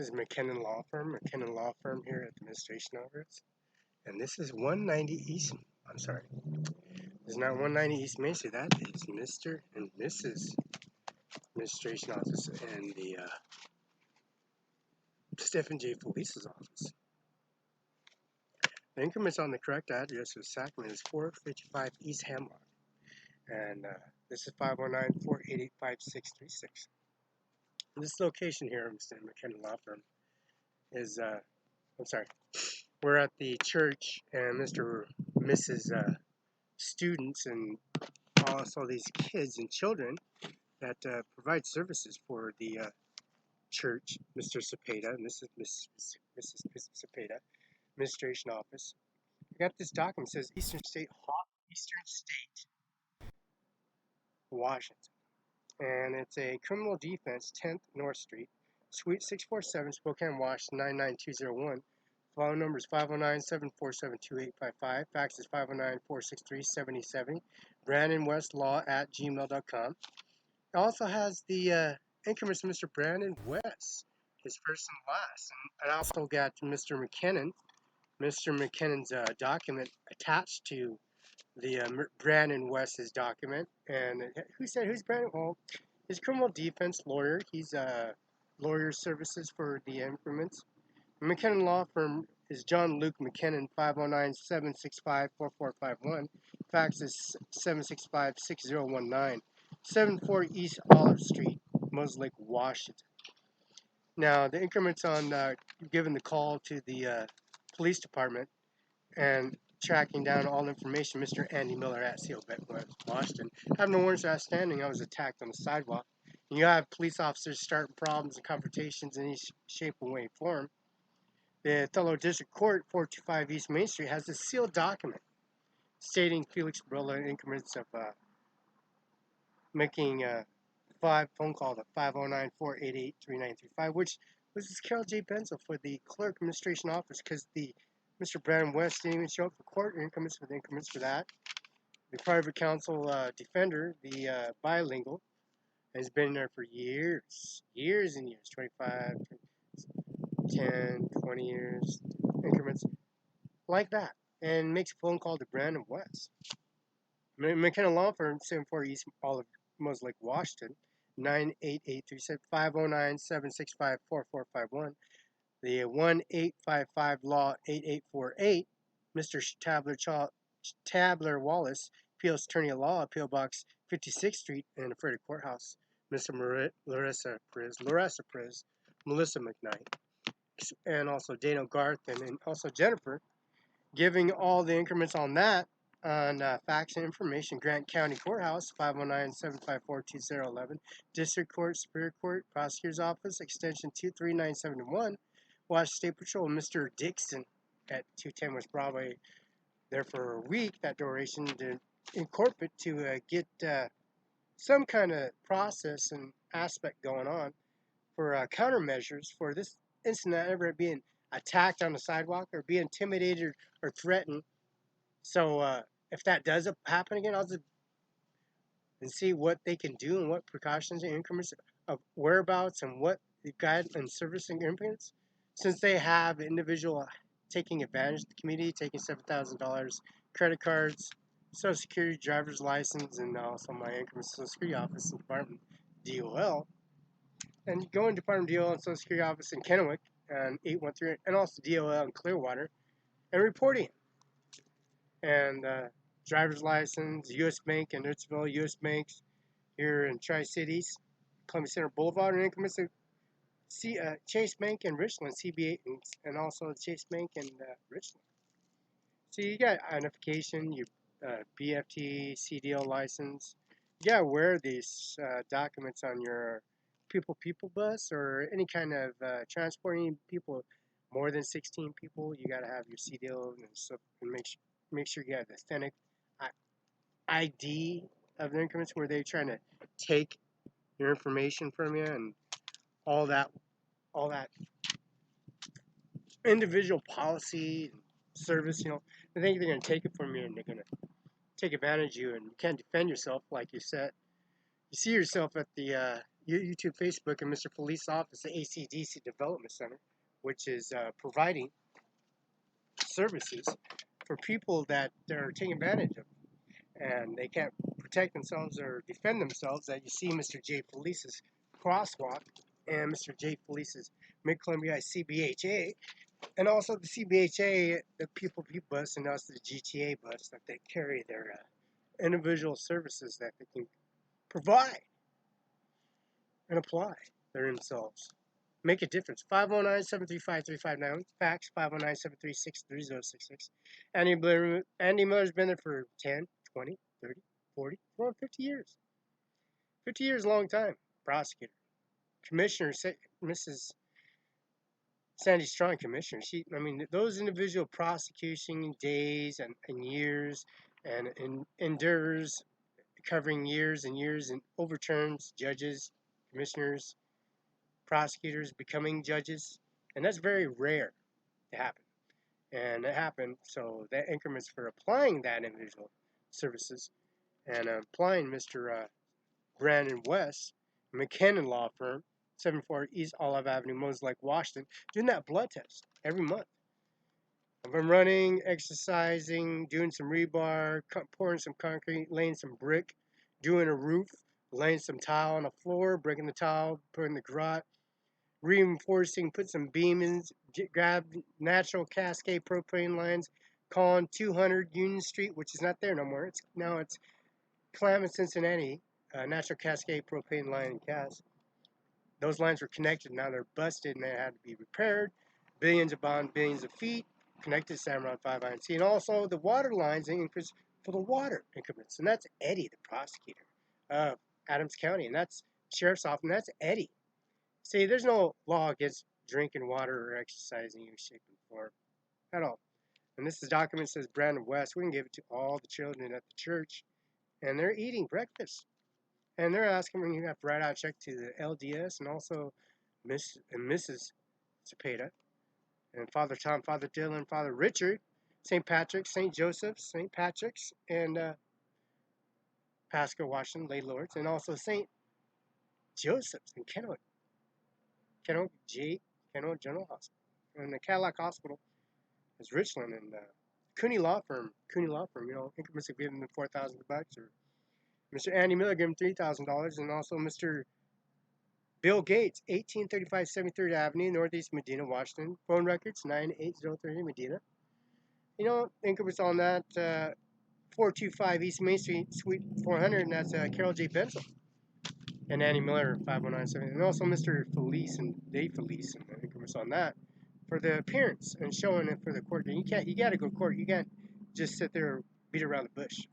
This is McKinnon Law Firm here at the Administration Office. And this is 190 East, I'm sorry. This is not 190 East Main Street. That is Mr. and Mrs. Administration Office and the Stephen J. Felice's office. The increments on the correct address of Sacramento is 455 East Hemlock. And this is 509-488-5636. This location here, Mr. McKinnon Law Firm, is, we're at the church, and Mr. Mrs. Students and also these kids and children that provide services for the church, Mr. Cepeda, Mrs. Cepeda, Administration Office. I got this document. It says Eastern State, Washington. And it's a criminal defense, 10th North Street, Suite 647, Spokane, Washington, 99201. Phone number is 509-747-2855. Fax is 509-463-7070. BrandonWestLaw@gmail.com. It also has the increments of Mr. Brandon West, his first and last. And I also got Mr. McKinnon's document attached to the Brandon West's document. And who's Brandon? Well, his criminal defense lawyer. He's lawyer services for the increments. McKinnon Law Firm is John Luke McKinnon, 509-765-4451. Fax is 765-6019. 74 East Olive Street, Moses Lake, Washington. Now, the increments on giving the call to the police department and tracking down all information, Mr. Andy Miller at Seal Washington. I have no warrants outstanding. I was attacked on the sidewalk. And you have police officers starting problems and confrontations in any shape or way form. The Othello District Court, 425 East Main Street, has a sealed document stating Felix Barela increments of making 5 phone call to 509-488-3935, which was Carol J. Benzel for the Clerk Administration Office, because the Mr. Brandon West didn't even show up for court. Increments for that. The private counsel defender, the bilingual, has been there for years and years, 25, 10, 20 years, increments like that, and makes a phone call to Brandon West. McKenna Law Firm, 74 East Olive, Moses Lake, Washington, 98837 509-765-4451. The 1855 Law 8848. Mr. Tabler Wallace, Appeals Attorney at Law, Appeal Box 56th Street in the Frederick Courthouse. Mr. Larissa Perez, Melissa McKnight, and also Daniel Garth, and also Jennifer, giving all the increments on that on fax and information. Grant County Courthouse, 509-754-2011. District Court, Superior Court, Prosecutor's Office, Extension 23971. Washington State Patrol, Mr. Dixon at 210 West Broadway, there for a week, that duration, to incorporate to get some kind of process and aspect going on for countermeasures for this incident ever being attacked on the sidewalk or be intimidated or threatened. So if that does happen again, I'll just see what they can do and what precautions and increments of whereabouts and what the guide and servicing increments, since they have individual taking advantage of the community, taking $7,000 credit cards, Social Security, driver's license, and also my increments Social Security office and Department DOL, and going to Department DOL and Social Security office in Kennewick and 813, and also DOL in Clearwater, and reporting. And driver's license, U.S. Bank in Hudsonville, U.S. Banks here in Tri-Cities, Columbia Center Boulevard, and increments of Chase Bank in Richland, CB8, and also Chase Bank in Richland. So you got identification, your BFT, CDL license. You gotta wear these documents on your people bus or any kind of transporting people more than 16 people. You gotta have your CDL and stuff, and make sure you have the authentic ID of the increments, where they're trying to take your information from you and all that individual policy and service. They think they're going to take it from you, and they're going to take advantage of you, and you can't defend yourself like you said. You see yourself at the YouTube, Facebook, and Mr. Police Office, the ACDC Development Center, which is providing services for people that they're taking advantage of, and they can't protect themselves or defend themselves. That you see Mr. J Police's crosswalk and Mr. J Police's Mid-Columbia CBHA, and also the CBHA, the People bus, and also the GTA bus, that they carry their individual services that they can provide and apply their themselves. Make a difference. 509-735-359. Fax 509-736-3066. Andy Miller's been there for 10, 20, 30, 40, 50 years. 50 years is a long time. Prosecutor. Commissioner, Mrs. Sandy Strong, Commissioner. Those individual prosecution days and years and endures, covering years and years, and overturns judges, commissioners, prosecutors becoming judges, and that's very rare to happen. And it happened, so that increments for applying that individual services and applying Mr. Brandon West, McKinnon Law Firm, 74 East Olive Avenue, Moses Lake, Washington, doing that blood test every month. If I'm running, exercising, doing some rebar, pouring some concrete, laying some brick, doing a roof, laying some tile on the floor, breaking the tile, putting the garage, reinforcing, put some beam in, grab natural cascade propane lines, calling 200 Union Street, which is not there no more. It's Klamath, Cincinnati, natural cascade propane line and cast. Those lines were connected, now they're busted and they had to be repaired. Billions upon billions of feet connected Cimaron 5 INC, and also the water lines and increments for the water increments. And that's Eddie, the prosecutor of Adams County, and that's Sheriff's Office, and that's Eddie. See, there's no law against drinking water or exercising in shape and form at all. And this document says Brandon West. We can give it to all the children at the church, and they're eating breakfast. And they're asking when you have to write out a check to the LDS and also Miss and Mrs. Cepeda, and Father Tom, Father Dylan, Father Richard, St. Patrick's, St. Joseph's, St. Patrick's, and Pasco, Washington, Lay Lords, and also St. Joseph's in Kennewick. Kennewick General Hospital. And the Cadillac Hospital is Richland, and Cooney Law Firm, increments have given them $4,000, or Mr. Andy Miller gave him $3,000, and also Mr. Bill Gates, 1835 73rd Avenue, Northeast Medina, Washington. Phone records 98030 Medina. Increments on that 425 East Main Street, Suite 400, and that's Carol J. BENZEL. And Andy Miller, 5197, and also Mr. Felice and Dave Felice, and the increments on that for the appearance and showing it for the court. You got to go to court. You can't just sit there and beat around the bush.